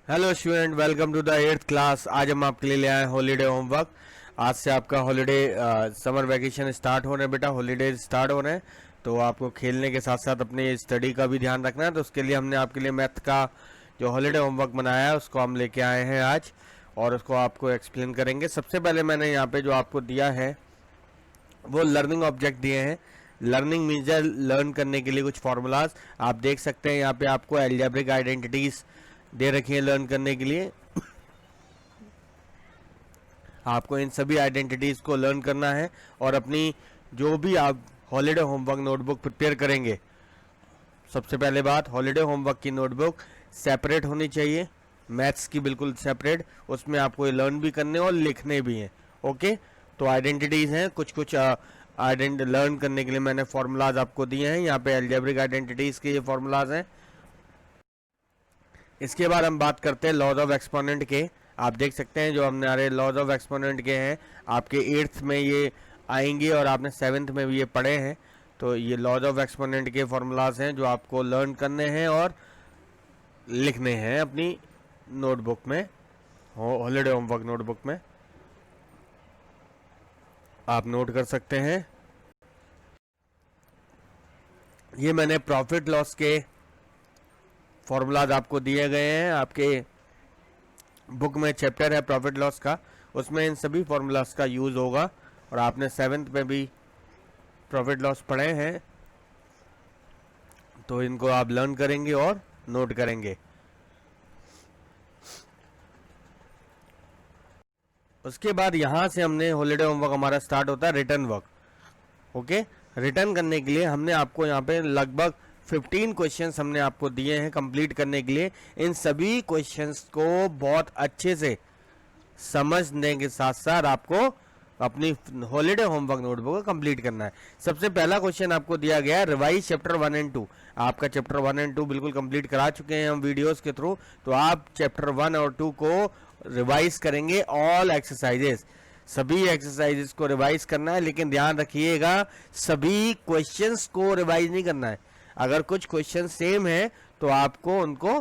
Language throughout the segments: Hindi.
Hello student, welcome to the 8th class. आज हम आपके लिए ले आए हॉलीडे होमवर्क। आज से आपका हॉलीडे समर वैकेशन स्टार्ट हो रहे हैं बेटा, हॉलीडे स्टार्ट हो रहे हैं। तो आपको खेलने के साथ साथ अपनी स्टडी का भी ध्यान रखना है। तो उसके लिए हमने आपके लिए मैथ का जो हॉलीडे होमवर्क बनाया है उसको हम लेके आए हैं आज, और उसको आपको एक्सप्लेन करेंगे। सबसे पहले मैंने यहाँ पे जो आपको दिया है वो लर्निंग ऑब्जेक्ट दिए हैं। लर्निंग मीन्स लर्न करने के लिए कुछ फॉर्मूलाज आप देख सकते हैं। यहाँ पे आपको एल्जेब्रिक आइडेंटिटीज दे रखी है लर्न करने के लिए। आपको इन सभी आइडेंटिटीज को लर्न करना है और अपनी जो भी आप हॉलीडे होमवर्क नोटबुक प्रिपेयर करेंगे, सबसे पहले बात, हॉलीडे होमवर्क की नोटबुक सेपरेट होनी चाहिए, मैथ्स की बिल्कुल सेपरेट। उसमें आपको ये लर्न भी करने और लिखने भी हैं। ओके, तो आइडेंटिटीज हैं कुछ कुछ लर्न करने के लिए मैंने फॉर्मूलाज आपको दिए हैं। यहाँ पे एल्जेब्रिक आइडेंटिटीज के ये फॉर्मूलाज हैं। इसके बाद हम बात करते हैं लॉज ऑफ एक्सपोनेंट के। आप देख सकते हैं जो हमारे लॉज ऑफ एक्सपोनेंट के हैं आपके 8th में ये आएंगे और आपने 7th में भी ये पढ़े हैं। तो ये लॉज ऑफ एक्सपोनेंट के फॉर्मूलाज हैं जो आपको लर्न करने हैं और लिखने हैं अपनी नोटबुक में, हॉलीडे होमवर्क नोटबुक में। आप नोट कर सकते हैं। ये मैंने प्रॉफिट लॉस के फॉर्मूलाज आपको दिए गए हैं। आपके बुक में चैप्टर है प्रॉफिट लॉस का, उसमें इन सभी फॉर्मूलाज का यूज होगा। और आपने 7th में भी प्रॉफिट लॉस पढ़े हैं, तो इनको आप लर्न करेंगे और नोट करेंगे। उसके बाद यहां से हमने हॉलीडे होमवर्क हमारा स्टार्ट होता है रिटर्न वर्क। ओके, रिटर्न करने के लिए हमने आपको यहाँ पे लगभग 15 क्वेश्चंस हमने आपको दिए हैं कंप्लीट करने के लिए। इन सभी क्वेश्चंस को बहुत अच्छे से समझने के साथ साथ आपको अपनी हॉलीडे होमवर्क नोटबुक को कंप्लीट करना है। सबसे पहला क्वेश्चन आपको दिया गया है रिवाइज चैप्टर 1 एंड 2। आपका चैप्टर 1 एंड 2 बिल्कुल कंप्लीट करा चुके हैं हम वीडियोस के थ्रू, तो आप चैप्टर 1 और 2 को रिवाइज करेंगे। ऑल एक्सरसाइजेस, सभी एक्सरसाइजेस को रिवाइज करना है, लेकिन ध्यान रखिएगा सभी क्वेश्चंस को रिवाइज नहीं करना है। अगर कुछ क्वेश्चन सेम है तो आपको उनको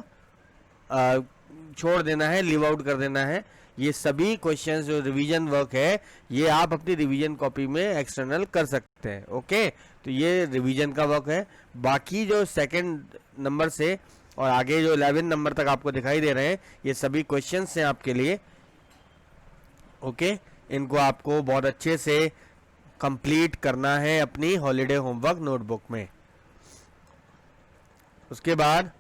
छोड़ देना है, लीव आउट कर देना है। ये सभी क्वेश्चंस जो रिवीजन वर्क है ये आप अपनी रिवीजन कॉपी में एक्सटर्नल कर सकते हैं। ओके, तो ये रिवीजन का वर्क है। बाकी जो सेकंड नंबर से और आगे जो 11 नंबर तक आपको दिखाई दे रहे हैं ये सभी क्वेश्चंस हैं आपके लिए। ओके, इनको आपको बहुत अच्छे से कंप्लीट करना है अपनी हॉलीडे होमवर्क नोटबुक में। उसके बाद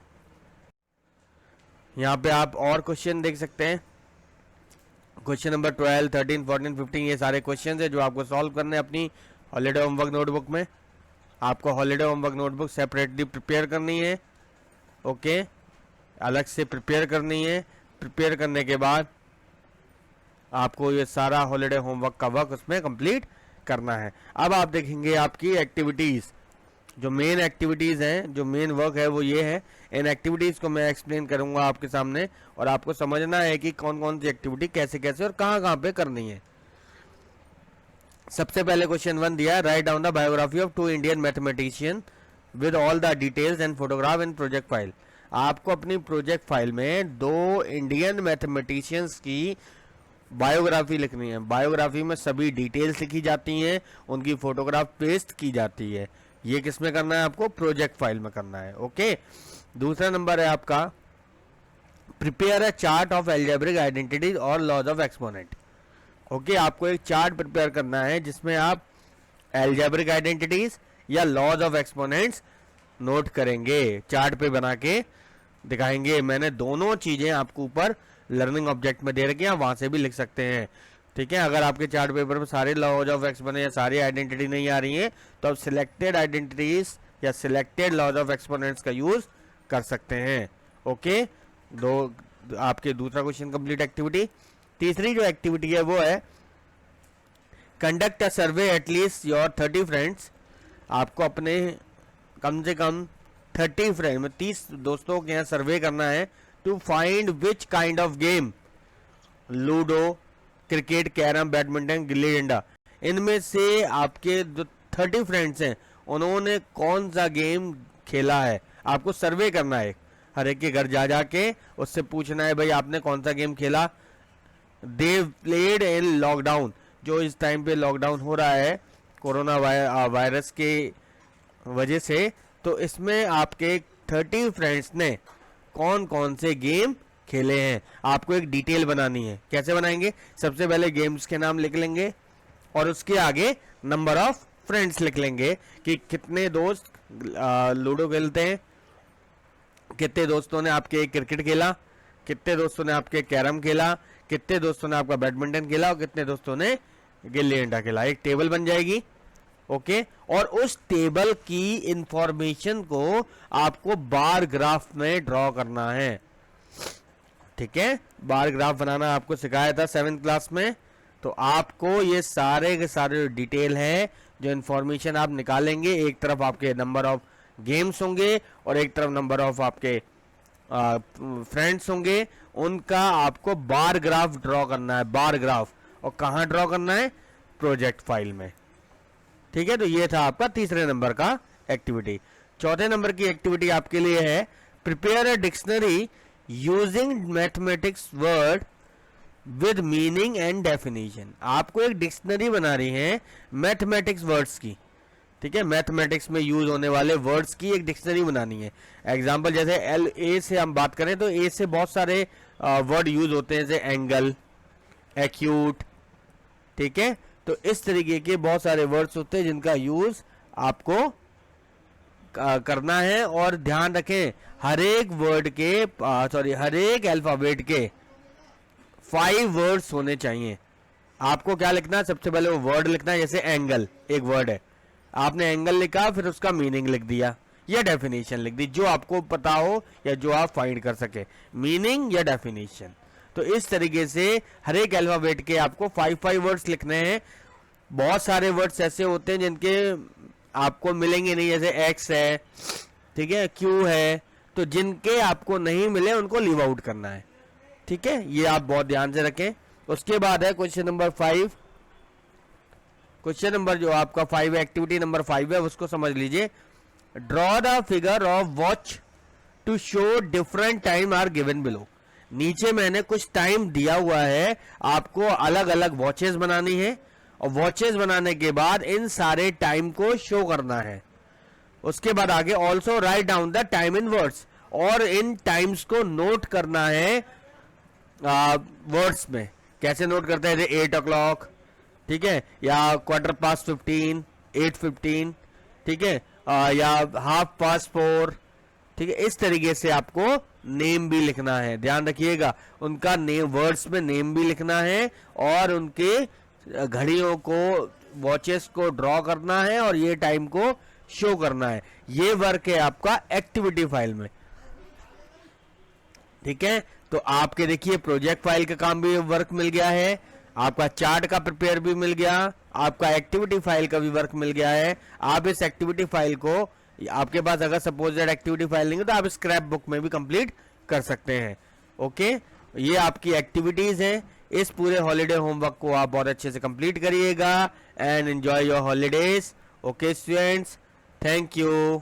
यहाँ पे आप और क्वेश्चन देख सकते हैं। क्वेश्चन नंबर 12, 13, 14, 15 ये सारे क्वेश्चन है जो आपको सॉल्व करने हैं अपनी हॉलीडे होमवर्क नोटबुक में। आपको holiday homework notebook separately prepare करनी है। ओके, अलग से प्रिपेयर करनी है। प्रिपेयर करने के बाद आपको ये सारा हॉलीडे होमवर्क का वर्क उसमें कंप्लीट करना है। अब आप देखेंगे आपकी एक्टिविटीज़, जो मेन एक्टिविटीज़ हैं, जो मेन वर्क है वो ये है। इन एक्टिविटीज़ को मैं एक्सप्लेन करूंगा आपके सामने और आपको समझना है कि कौन कौन सी एक्टिविटी कैसे कैसे और कहाँ कहाँ पे करनी है। सबसे पहले क्वेश्चन 1 दिया है, write down the biography of 2 Indian mathematician with all the details and photograph in project file. आपको अपनी प्रोजेक्ट फाइल में 2 इंडियन मैथमेटिशियंस की बायोग्राफी लिखनी है। बायोग्राफी में सभी डिटेल्स लिखी जाती हैं, उनकी फोटोग्राफ पेस्ट की जाती है। ये किस में करना है? आपको प्रोजेक्ट फाइल में करना है। ओके, दूसरा नंबर है आपका, prepare a chart of algebraic identities और लॉज ऑफ एक्सपोनेंट। ओके, आपको एक चार्ट प्रिपेयर करना है जिसमें आप एल्जेब्रिक आइडेंटिटीज या लॉज ऑफ एक्सपोनेंट्स नोट करेंगे, चार्ट पे बना के दिखाएंगे। मैंने दोनों चीजें आपको ऊपर लर्निंग ऑब्जेक्ट में दे रखी हैं, वहां से भी लिख सकते हैं। ठीक है, अगर आपके चार्ट पेपर में सारे लॉज ऑफ एक्सपोनेंट या सारी आइडेंटिटी नहीं आ रही है तो आप सिलेक्टेड आइडेंटिटीज या सिलेक्टेड लॉज ऑफ एक्सपोनेंट्स का यूज कर सकते हैं। ओके, आपके दूसरा क्वेश्चन कंप्लीट एक्टिविटी। तीसरी जो एक्टिविटी है वो है, conduct a survey at least your 30 friends. आपको अपने कम से कम 30 फ्रेंड में 30 दोस्तों के यहाँ सर्वे करना है to find which kind of game, ludo, cricket, carrom, badminton, gilli danda, इनमें से आपके जो 30 फ्रेंड्स हैं उन्होंने कौन सा गेम खेला है। आपको सर्वे करना है, हर एक के घर जा जाके उससे पूछना है भाई आपने कौन सा गेम खेला। दे प्लेड इन लॉकडाउन, जो इस टाइम पे लॉकडाउन हो रहा है कोरोना वायरस के वजह से, तो इसमें आपके 30 फ्रेंड्स ने कौन कौन से गेम खेले हैं। आपको एक डिटेल बनानी है। कैसे बनाएंगे? सबसे पहले गेम्स के नाम लिख लेंगे और उसके आगे नंबर ऑफ फ्रेंड्स लिख लेंगे कि कितने दोस्त लूडो खेलते हैं, कितने दोस्तों ने आपके क्रिकेट खेला, कितने दोस्तों ने आपके कैरम खेला, कितने दोस्तों ने आपका बैडमिंटन खेला और कितने दोस्तों ने गिल्ली डंडा खेला। एक टेबल बन जाएगी। ओके, और उस टेबल की इंफॉर्मेशन को आपको बार ग्राफ में ड्रॉ करना है। ठीक है, बार ग्राफ बनाना आपको सिखाया था 7th क्लास में। तो आपको ये सारे के सारे डिटेल है जो इंफॉर्मेशन आप निकालेंगे, एक तरफ आपके नंबर ऑफ गेम्स होंगे और एक तरफ नंबर ऑफ आपके फ्रेंड्स होंगे, उनका आपको बार ग्राफ ड्रॉ करना है। बार ग्राफ, और कहाँ ड्रॉ करना है? प्रोजेक्ट फाइल में। ठीक है, तो ये था आपका तीसरे नंबर का एक्टिविटी। चौथे नंबर की एक्टिविटी आपके लिए है prepare a dictionary using mathematics word with meaning and definition. आपको एक डिक्शनरी बना रही है मैथमेटिक्स वर्ड्स की। ठीक है, मैथमेटिक्स में यूज होने वाले वर्ड्स की एक डिक्शनरी बनानी है। एग्जांपल जैसे ए से हम बात करें तो ए से बहुत सारे वर्ड यूज होते हैं, जैसे एंगल, एक्यूट। ठीक है, तो इस तरीके के बहुत सारे वर्ड्स होते हैं जिनका यूज आपको करना है। और ध्यान रखें, हर एक वर्ड के हर एक अल्फाबेट के 5 वर्ड्स होने चाहिए। आपको क्या लिखना है? सबसे पहले वो वर्ड लिखना है। जैसे एंगल एक वर्ड है, आपने एंगल लिखा, फिर उसका मीनिंग लिख दिया या डेफिनेशन लिख दी, जो आपको पता हो या जो आप फाइंड कर सके, मीनिंग या डेफिनेशन। तो इस तरीके से हर एक अल्फाबेट के आपको 5 वर्ड्स लिखने हैं। बहुत सारे वर्ड्स ऐसे होते हैं जिनके आपको मिलेंगे नहीं, जैसे एक्स है, ठीक है, क्यू है, तो जिनके आपको नहीं मिले उनको लीव आउट करना है। ठीक है, ये आप बहुत ध्यान से रखें। उसके बाद है क्वेश्चन नंबर 5। क्वेश्चन नंबर जो आपका 5 है, एक्टिविटी नंबर 5 है, उसको समझ लीजिए। Draw the figure of watch to show different time are given below. नीचे मैंने कुछ टाइम दिया हुआ है, आपको अलग अलग वॉचेस बनानी है और वॉचेस बनाने के बाद इन सारे टाइम को शो करना है। उसके बाद आगे also write down the time in words, और इन टाइम्स को नोट करना है वर्ड्स में। कैसे नोट करते हैं? 8 o'clock, ठीक है, या 15:15, 8:15, ठीक है, या 4:30, ठीक है। इस तरीके से आपको नेम भी लिखना है, ध्यान रखिएगा। उनका नेम, वर्ड्स में नेम भी लिखना है और उनके घड़ियों को, वॉचेस को ड्रॉ करना है और ये टाइम को शो करना है। ये वर्क है आपका एक्टिविटी फाइल में। ठीक है, तो आपके देखिए प्रोजेक्ट फाइल का काम भी वर्क मिल गया है, आपका चार्ट का प्रिपेयर भी मिल गया, आपका एक्टिविटी फाइल का भी वर्क मिल गया है। आप इस एक्टिविटी फाइल को, आपके पास अगर सपोज दैट एक्टिविटी फाइल नहीं है तो आप स्क्रैप बुक में भी कंप्लीट कर सकते हैं। ओके, ये आपकी एक्टिविटीज हैं। इस पूरे हॉलीडे होमवर्क को आप बहुत अच्छे से कंप्लीट करिएगा and enjoy your holidays. Okay students, thank you.